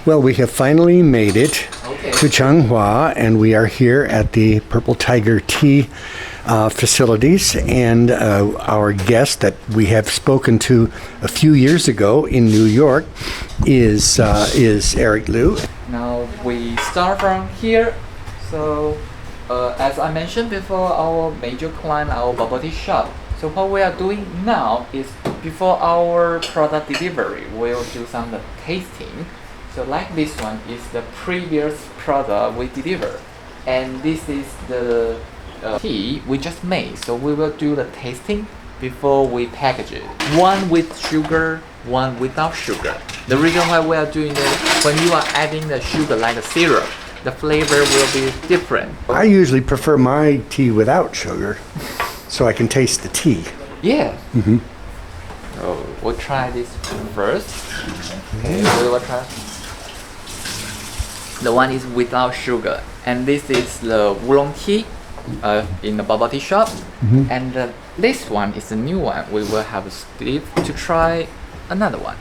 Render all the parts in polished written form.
Well, we have finally made it to Changhua, and we are here at the Purple Tiger Tea facilities. And our guest that we have spoken to a few years ago in New York is Eric Liu. Now we start from here. So, as I mentioned before, our major client, our bubble tea shop. So what we are doing now is before our product delivery, we'll do some tasting. So like this one is the previous product we delivered, and this is the tea we just made. So we will do the tasting before we package it. One with sugar, one without sugar. The reason why we are doing this, when you are adding the sugar like a syrup, the flavor will be different. I usually prefer my tea without sugar, so I can taste the tea. Yeah. So we'll try this first. Okay, we will try. The one is without sugar, and this is the oolong tea in the bubble tea shop. And this one is the new one. We will have Steve to try another one,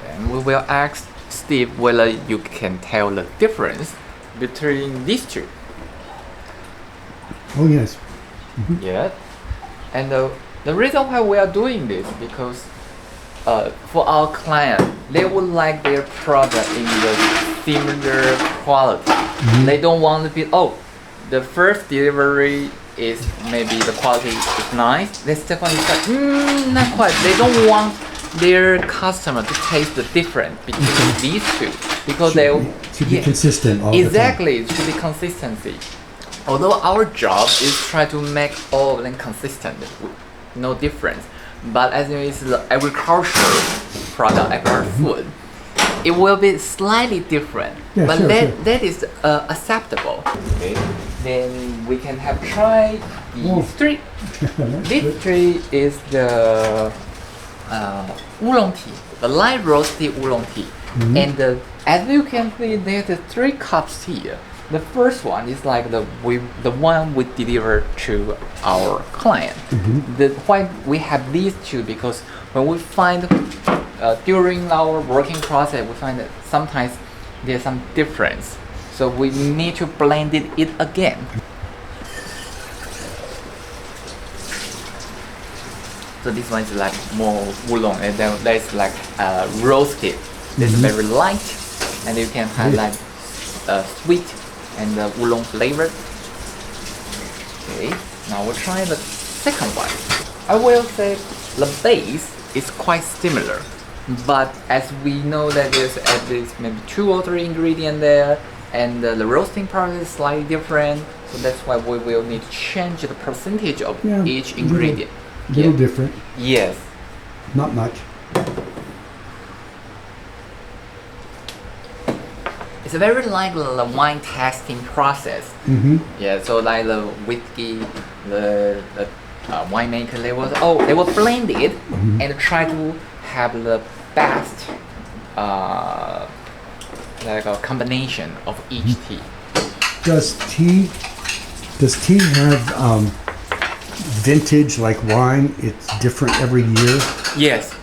and we will ask Steve whether you can tell the difference between these two. Oh yes. Yeah, and the reason why we are doing this because for our client, they would like their product in the similar quality. They don't want to be the first delivery is maybe the quality is nice. The second one is like not quite. They don't want their customer to taste the difference between these two because they should be consistent all exactly the time. It should be consistency. Although our job is try to make all of them consistent, no difference. But as it's the agricultural product, agricultural food, it will be slightly different. Yeah, but sure. that is acceptable. Okay. Then we can have try these three. This three is the oolong tea, the light roasted oolong tea. And as you can see, there's 3 cups here. The first one is like the one we deliver to our client. Why we have these two because when we find during our working process we find that sometimes there's some difference, so we need to blend it again. So this one is like more oolong, and then there's like roasted. It's very light, and you can have like sweet and the oolong flavor. Okay, now we'll try the second one. I will say the base is quite similar, but as we know that there's at least maybe 2 or 3 ingredients there, and the roasting process is slightly different, so that's why we will need to change the percentage of each ingredient. Little different. Yes. Not much. It's very like the wine tasting process. Yeah, so like the whiskey, the winemaker, they will blend it and try to have the best like a combination of each tea. Does tea have vintage like wine? It's different every year. Yes,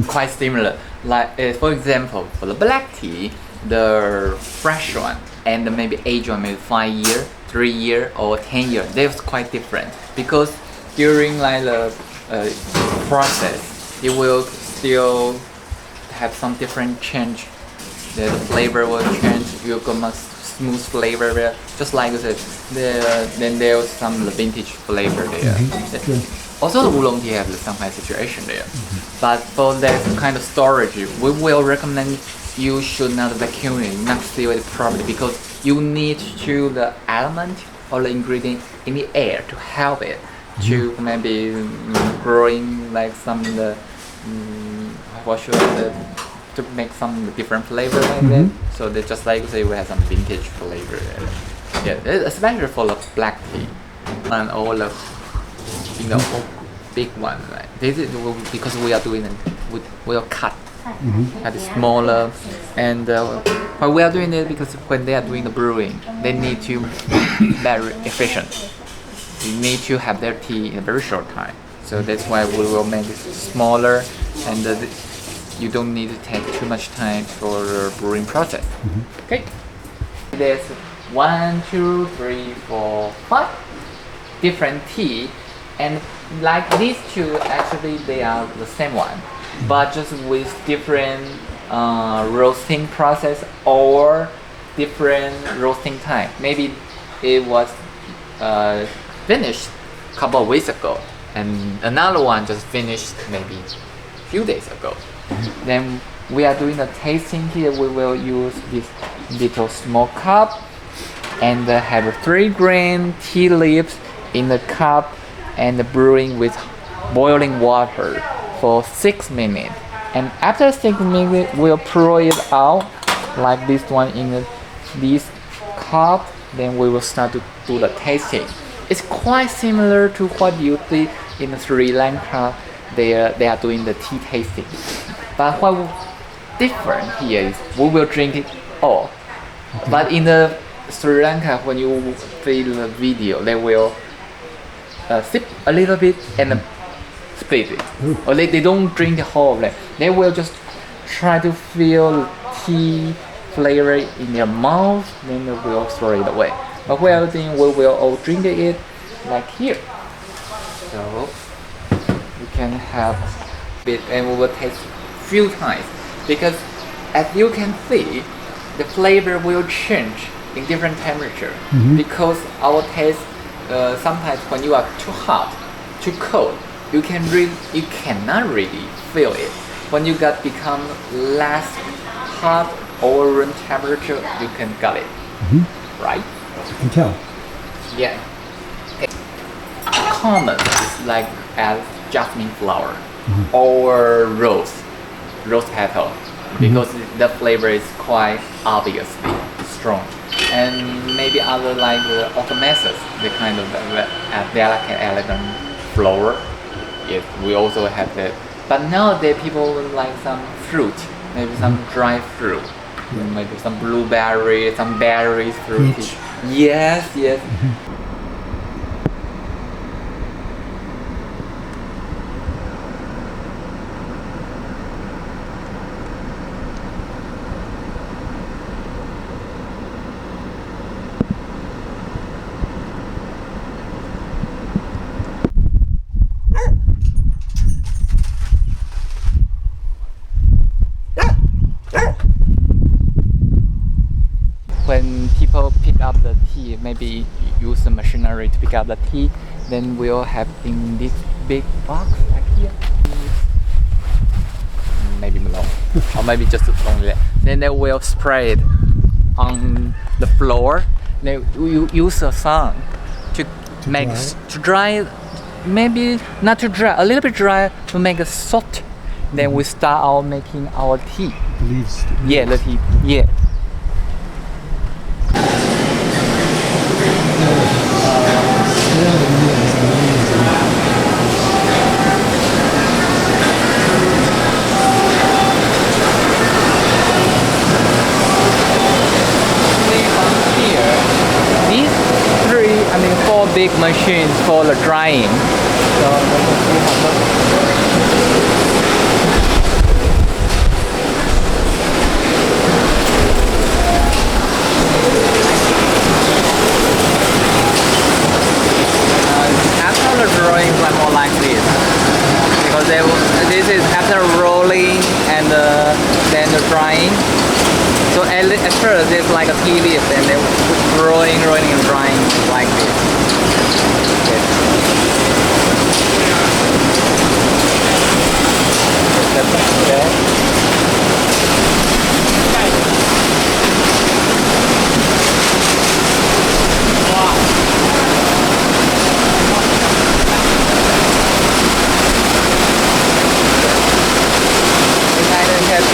quite similar. Like for example, for the black tea, the fresh one and maybe aged one, maybe 5 year, 3 year, or 10 year, they're quite different because during like the process, it will still have some different change. The flavor will change. You got much smooth flavor there, just like I said. Then there's some vintage flavor there. Also, the oolong tea have some kind of situation there. But for that kind of storage, we will recommend you should not vacuum it, not seal it properly, because you need to the element or the ingredient in the air to help it to maybe growing like some to make some different flavor like that. So they just like say we have some vintage flavor. Yeah, especially for the black tea and all the big one. Right? This is because we are doing it, we'll cut. At smaller, and why we are doing it because when they are doing the brewing, they need to be very efficient. They need to have their tea in a very short time. So that's why we will make it smaller, and you don't need to take too much time for the brewing process. Okay. There's 1, 2, 3, 4, 5 different tea, and like these two, actually they are the same one, but just with different roasting process or different roasting time. Maybe it was finished a couple of weeks ago, and another one just finished maybe a few days ago. Then we are doing the tasting here. We will use this little small cup and have 3 grain tea leaves in the cup and brewing with boiling water for 6 minutes. And after 6 minutes, we'll pour it out like this one in this cup. Then we will start to do the tasting. It's quite similar to what you see in Sri Lanka. They are doing the tea tasting. But what different here is we will drink it all. Okay. But in the Sri Lanka, when you see the video, they will sip a little bit and split it. Or they don't drink the whole of it. They will just try to feel tea flavor in their mouth, then they will throw it away. But we are doing, we will all drink it like here. So we can have it and we will taste few times, because as you can see, the flavor will change in different temperature. Because our taste sometimes when you are too hot, too cold, you cannot really feel it. When you become less hot or room temperature, you can get it, right? You can tell. Yeah. Common is like as jasmine flower or rose petal, because the flavor is quite obviously strong. And maybe other like the automasis, the kind of delicate, elegant flower. Yes, we also have that. But nowadays people like some fruit, maybe some dry fruit, maybe some blueberry, some berries, fruity. Yes. When people pick up the tea, maybe use the machinery to pick up the tea, then we'll have in this big box like here, maybe below, or maybe just only that. Then they will spray it on the floor. Then you use the sun to make to dry, maybe not too dry, a little bit dry to make it soft. Then we start out making our tea. Leaves. Yeah, the tea. Yeah. Four big machines for the drying. So after the drawing, one more like this, because this is after rolling and then the drying. So at first it's like a tea leaf, and then rolling and drying like this.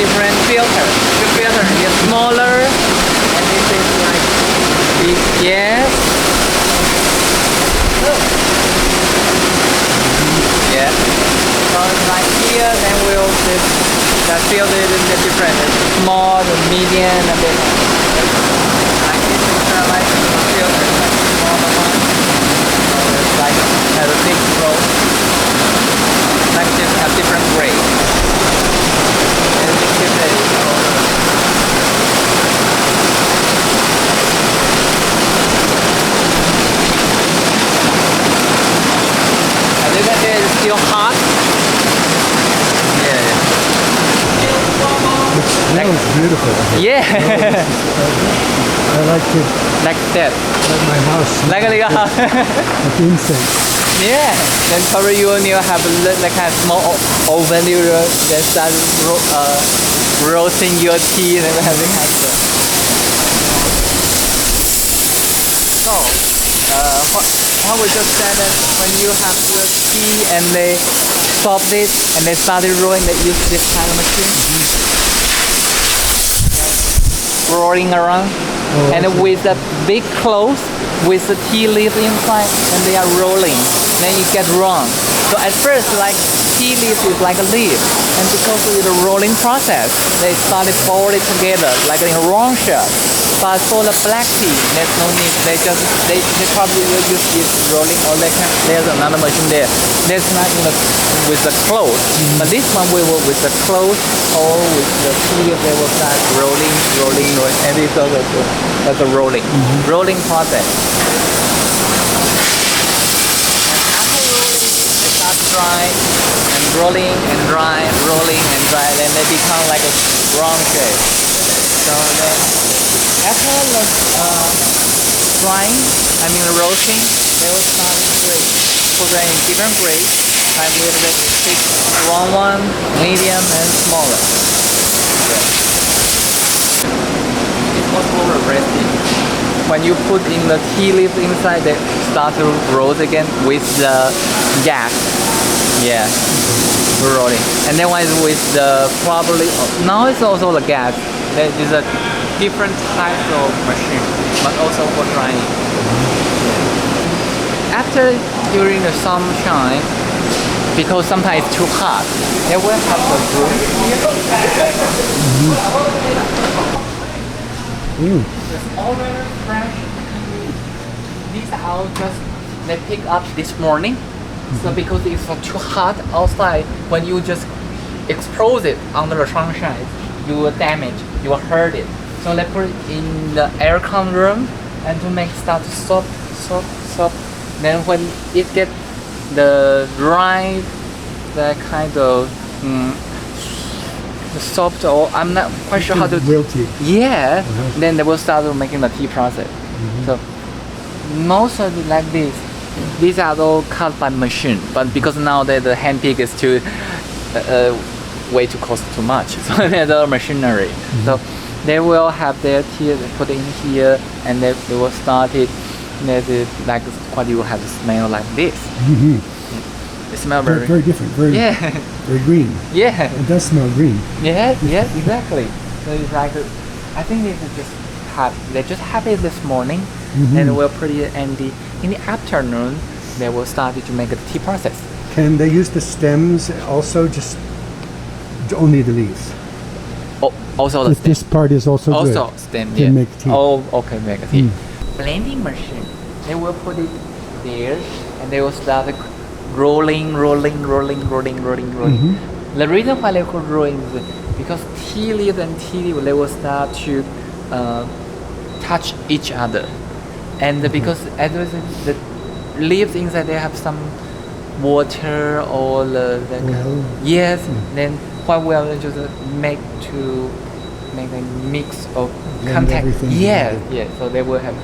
Different filters. The filter is smaller, and this is like big. Yes. Yeah. So like here, then we'll just the filter is different. It's small, the medium, and big. Like this is like filter, like smaller one. So it's like has a big row. Like just have different grades. smells beautiful. Yeah, I like to like that. let my house smell Like a like incense. yeah. Then probably you will have like a small oven. You will then start roasting your tea and then having kind of. So, what we just said that when you have the tea and they stopped it and they started rolling, they use this kind of machine. Rolling around. Oh, And with a big cloth with the tea leaf inside and they are rolling, then you get wrong. So at first like tea leaf is like a leaf, and because of the rolling process they started folding together like in a wrong shape. But for the black tea there's no need, they probably will use this rolling, or there's another machine there. There's not with the cloth, but this one we will with the cloth or with the tea leaf they will start rolling, and it's also that's a rolling process. After rolling, they start dry and rolling and dry, rolling and dry, then they become like a round shape. So then after the drying, roasting, they will start to grade. Put them in different grades, like a little bit thick, long one, medium, and smaller. It's possible resting. When you put in the tea leaf inside, they start to roast again with the gas. Yeah, rolling. And then when it's with the probably now it's also the gas. There is a different type of machine, but also for drying. After during the sunshine, because sometimes it's too hot, they will have the room. It's already fresh. These are just they pick up this morning. So because it's too hot outside, when you just expose it under the sunshine, you will damage, you will hurt it. So they put it in the aircon room and to make start to soft. Then when it get the dry, the kind of soft, or I'm not quite sure how to. Wilty. Yeah. Then they will start making the tea process. So most of it like this. These are all cut by machine, but because nowadays the hand pick is too way to cost too much, so there's a machinery. So they will have their tea put in here, and they will start it. Like what you have to smell like this. It smells very different. Very green. Yeah. It does smell green. Yeah, exactly. So it's like I think they just have it this morning, and we'll put it in the afternoon. They will start to make the tea process. Can they use the stems also, just only the leaves? Oh, also the stem. This part is also Also good stem. to Yeah. make tea. Oh, okay, make a tea. Blending machine. They will put it there, and they will start rolling. The reason why they could rolling is because tea leaf and tea leaf they will start to touch each other, and because as the leaves inside they have some water or yes, then what we are just make a mix of contact. Yes. So they will have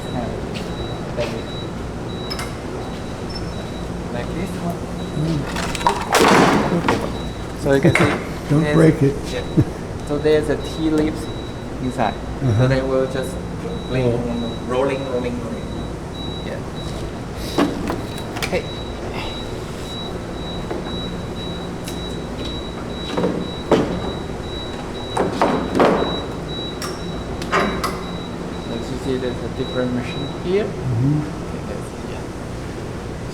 like this one. So you can see. Don't break it. Yeah. So there's a tea leaves inside. So they will just rolling. Yeah. Okay. As you see, there's a different machine here.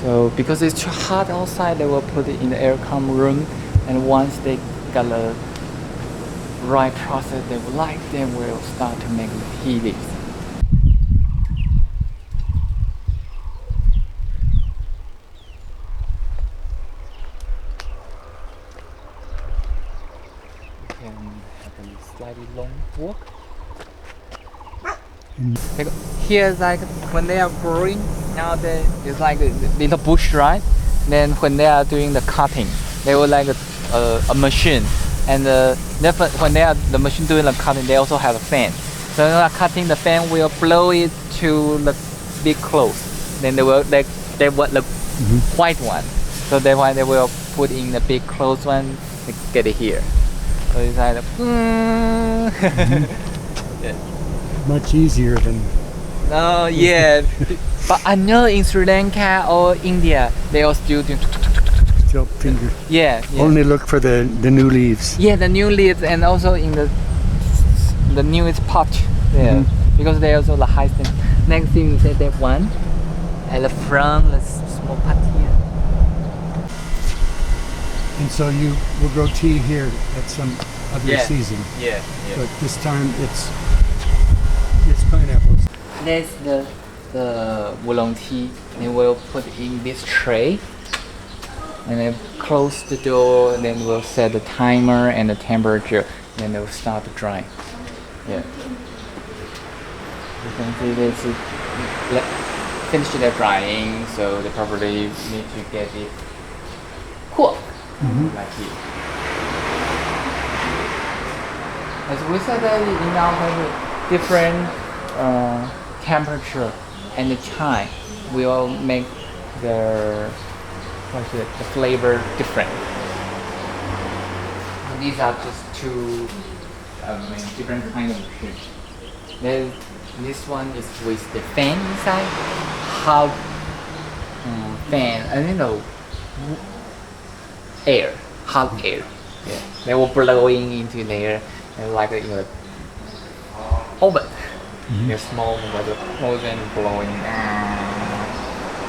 So because it's too hot outside, they will put it in the aircon room, and once they got the right process they would like, then we'll start to make the tea leaves. We can have a slightly long walk. Here's like when they are growing, now it's like a little bush, right? Then when they are doing the cutting, they will like a machine And when the machine doing the cutting, they also have a fan. So when they are cutting, the fan will blow it to the big clothes. Then they will the white one. So that's why they will put in the big clothes one to get it here. So it's like yeah. Much easier than Oh yeah, but I know in Sri Lanka or India they all still do. tilt finger. Yeah, yeah. Only look for the new leaves. Yeah, the new leaves and also in the newest pot. Yeah, because they also the high thing. Next thing is that one, at the front, the small pot here. And so you will grow tea here at some other season. Yeah, yeah. But this time it's pineapples. That's the oolong tea. They will put in this tray, and then close the door. And then we'll set the timer and the temperature. Then they'll start drying. Yeah. You can see this is finished the drying, so they probably need to get it cool, like here. As we said that in our different temperature and the time will make the flavor different. These are just two different kind of machines. This one is with the fan inside. Hot fan, I don't know, air, hot air. Yeah, they were blowing into there, and like oven. They're small, but the close and blowing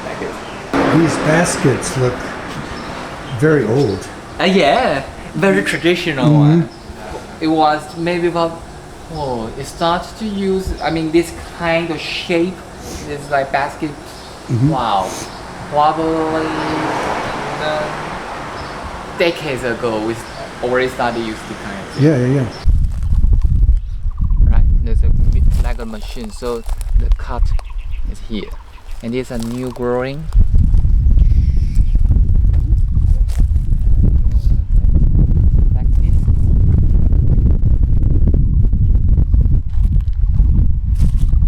like this. These baskets look very old. Yeah, very traditional one. It was maybe about it starts to use. I mean, this kind of shape is like basket. Wow, probably decades ago we already started using this kind of thing. Yeah. Right, there's like a machine, so the cut is here, and these are new growing. Like this.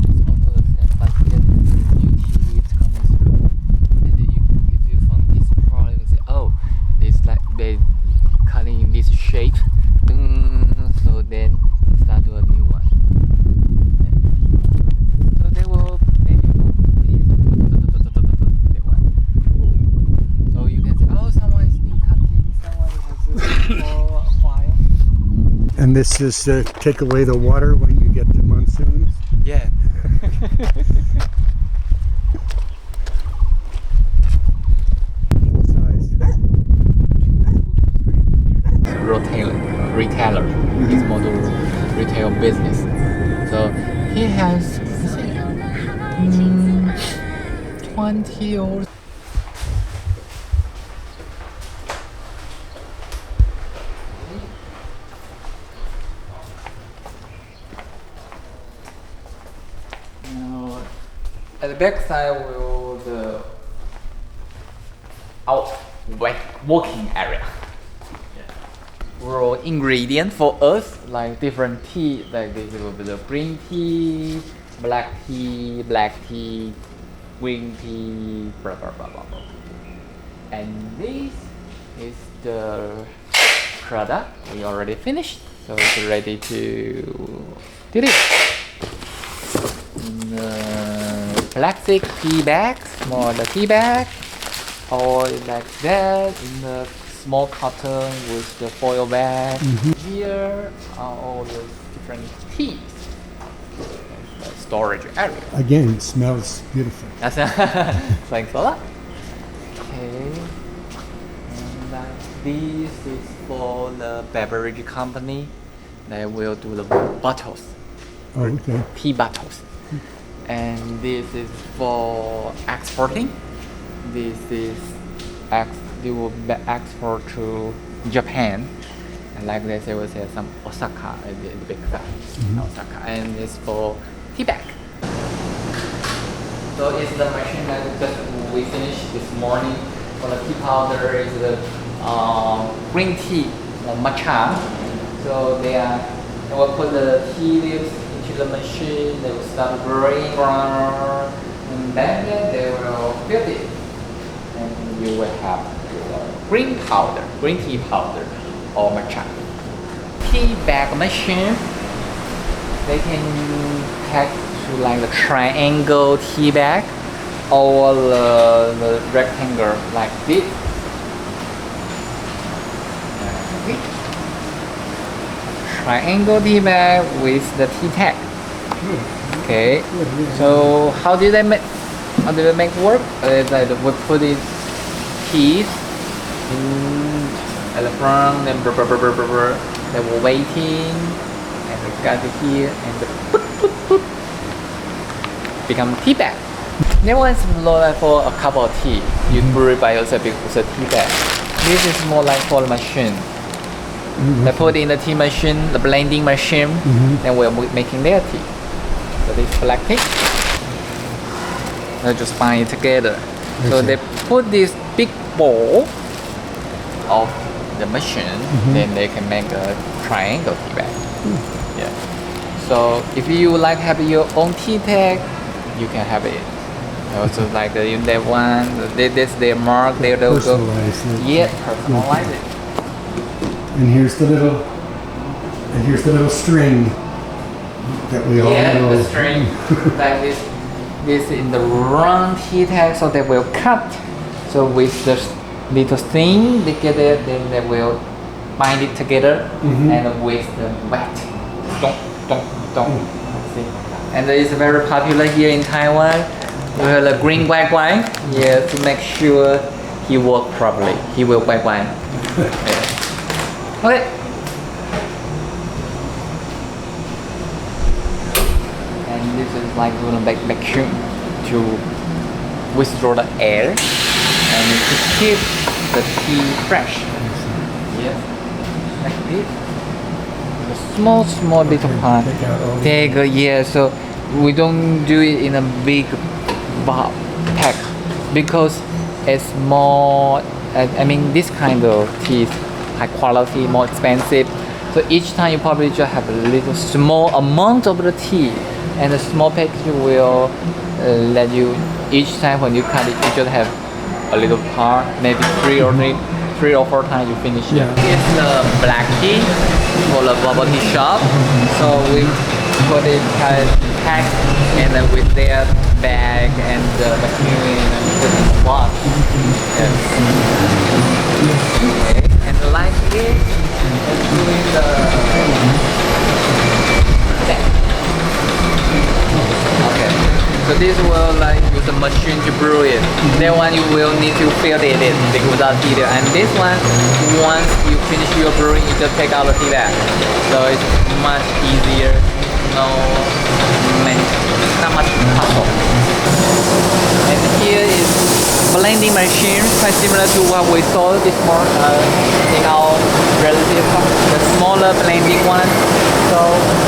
It's also the same, but here the new tea leaves coming through, and then if you from this product, you say, oh, it's like they cutting in this shape, so then start to a new one. So they will maybe that one. So you can say, oh, someone is new cutting, someone has this for a while. And this is to take away the water when you get the monsoons. Yeah. Retailer. He's more to retail business. So he has 20 or now at the back side will the working area. Raw ingredient for us, like different tea, like this will be the green tea, black tea, green tea, blah blah blah blah blah. And this is the product we already finished, so it's ready to deliver. In the plastic tea bags, more the tea bag, or like that in the small carton with the foil bag. Here are all the different teas. The storage area. Again, it smells beautiful. That's thanks a lot. Okay. And this is for the beverage company. They will do the bottles. Oh, okay. Tea bottles. And this is for exporting. This is they will export to Japan, and like this, they will say some Osaka, the big size, Osaka, and it's for tea bag. So it's the machine that we finished this morning. For the tea powder is the green tea, matcha, So they will put the tea leaves into the machine. They will start brewing, and then they will fill it, and you will have green tea powder, or matcha. Tea bag machine. They can pack to like the triangle tea bag or the rectangle like this. Triangle tea bag with the tea tag. Okay. So how do they make work? Like we put it teas at the front, then they were waiting, and we got it here, and the become tea bag. That one's more like for a cup of tea. You brew it by yourself with a tea bag. This is more like for the machine. They put in the tea machine, the blending machine, then we're making their tea. So this black tea, they just bind it together. So they put this big bowl of the machine, then they can make a triangle tea bag. Yeah. So if you like have your own tea bag, you can have it. Also like in that one, this their mark, their logo. Personalize it. Yeah, personalize it. And here's the little string that we all know. The string like this in the round tea tag, so they will cut. So with the little thing together, then they will bind it together, and with the wet. See? And it's very popular here in Taiwan. We have the green white wine. Yeah, to make sure he work properly. He will white wine. Yeah. Okay. And this is like doing a vacuum to withdraw the air and to keep the tea fresh. Yes. Like this. A small little pot. Yeah, so we don't do it in a big pack because it's more. I mean, this kind of tea is high quality, more expensive. So each time you probably just have a little small amount of the tea, and the small package will let you each time when you cut it, you just have a little part, maybe three or four times you finish it. It's the black tea for the bubble tea shop. So we put it packed and then with their bag and the vacuum and put it in the box. Yes. Okay. And like this, and doing the back. Okay. So this will like use a machine to brew it. That one you will need to filter it without heater. And this one, once you finish your brewing, you just take out the tea bag. So it's much easier. Not much hassle. And here is blending machine, quite similar to what we saw this morning in our relative, the smaller blending one. So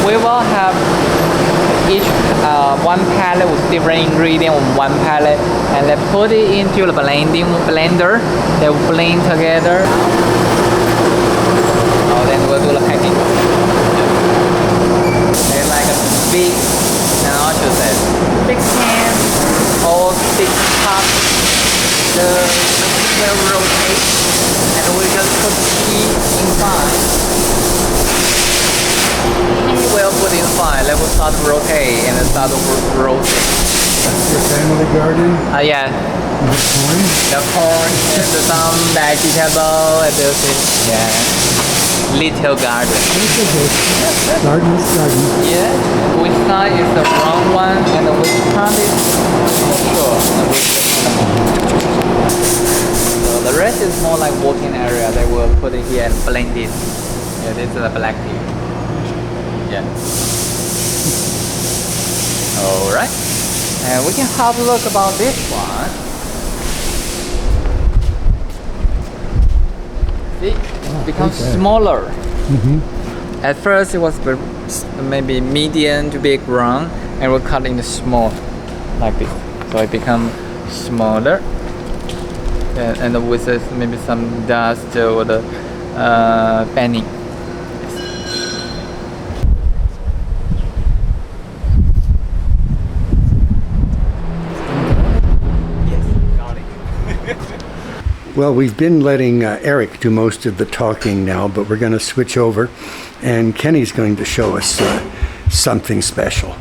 we will have each one pallet with different ingredient on one pallet, and they put it into the blender. They will blend together. Oh, then we'll do the packing. They're like a big, and I should say, big can or big cup. The machine will rotate, and we just put the tea inside. Will put inside, let us start to rotate and then start to rotate. That's your family garden? Yeah. The corn and some vegetable and those things. Yeah. Little garden. Garden is garden. Yeah. Which side is the brown one and which side is not sure. So the rest is more like working area. They will put it here and blend it. Yeah, this is the black tea. Yeah. Alright. And we can have a look about this one. See, it becomes smaller. At first it was maybe medium to big round, and we'll cut into small like this. So it becomes smaller. And with maybe some dust or the panning. Well, we've been letting Eric do most of the talking now, but we're going to switch over, and Kenny's going to show us something special.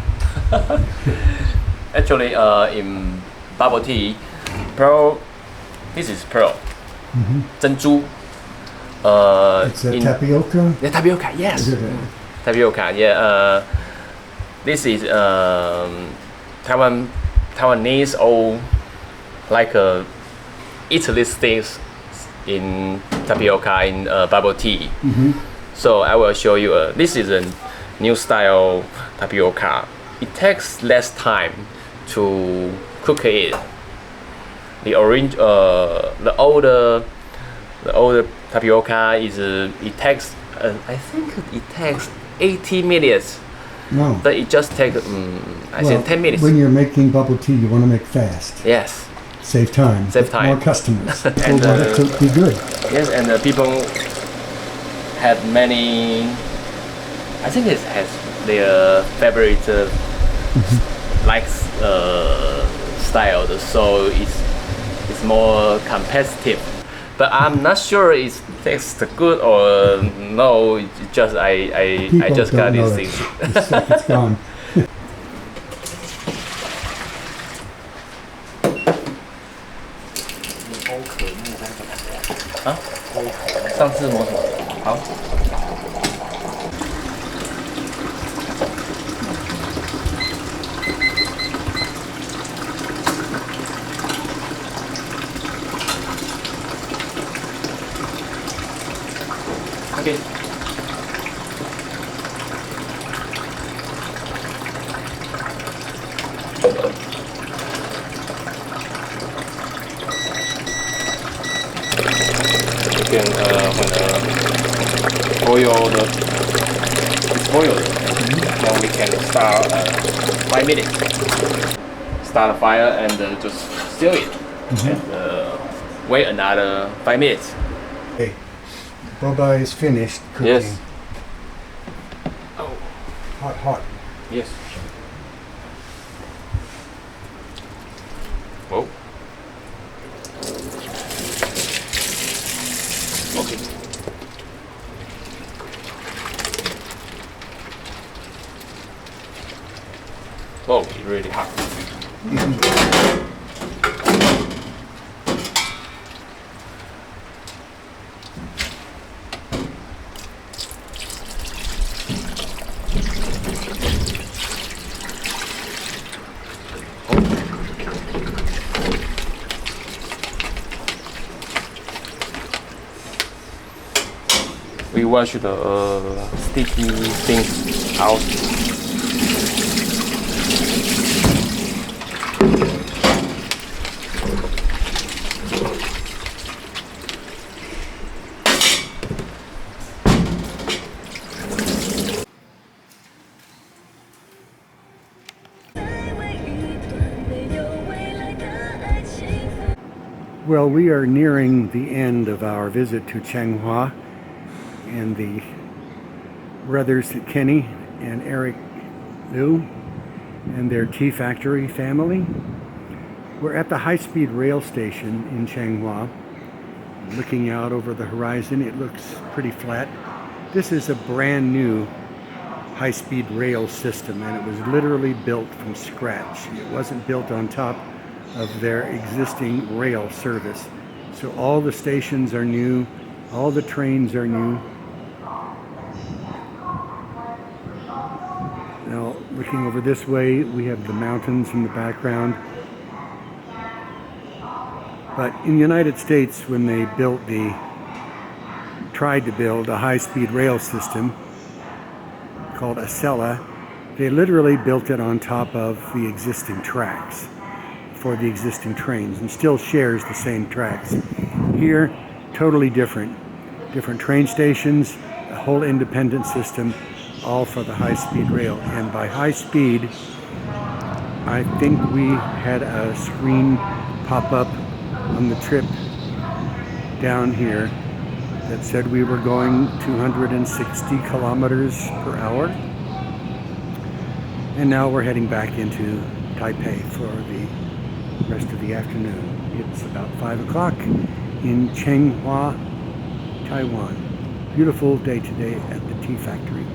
Actually, in bubble tea, pearl. This is pearl. Zhenju. It's a tapioca? Yeah, tapioca. Yes. Tapioca. Yeah. This is Taiwanese or like Italy states in tapioca in bubble tea. So I will show you. This is a new style tapioca. It takes less time to cook it. The older tapioca is it takes I think it takes 80 minutes. No. But it just takes I think 10 minutes. When you're making bubble tea, you want to make fast. Yes. Save time. Save time. More customers. And to be good. Yes, and people have many. I think it has their favorite style, so it's more competitive. But I'm not sure it tastes good or no. It's just I just got these things. It's like it's gone. 上次磨什么？好。OK。Again, when it's boiled, then we can start 5 minutes. Start a fire and just stir it, and wait another 5 minutes. Okay, boba is finished cooking. Yes. Oh, hot. Yes. Oh. Okay. Oh, it's really hot. We wash the sticky things out. Well, we are nearing the end of our visit to Changhua, and the brothers Kenny and Eric Liu and their tea factory family. We're at the high-speed rail station in Changhua. Looking out over the horizon, it looks pretty flat. This is a brand new high-speed rail system, and it was literally built from scratch. It wasn't built on top of their existing rail service. So all the stations are new, all the trains are new. Now, looking over this way, we have the mountains in the background. But in the United States, when they tried to build a high-speed rail system called Acela, they literally built it on top of the existing tracks for the existing trains, and still shares the same tracks. Here, totally different. Different train stations, a whole independent system, all for the high-speed rail. And by high speed, I think we had a screen pop up on the trip down here that said we were going 260 kilometers per hour. And now we're heading back into Taipei for the rest of the afternoon. It's about 5 o'clock, in Changhua, Taiwan. Beautiful day today at the tea factory.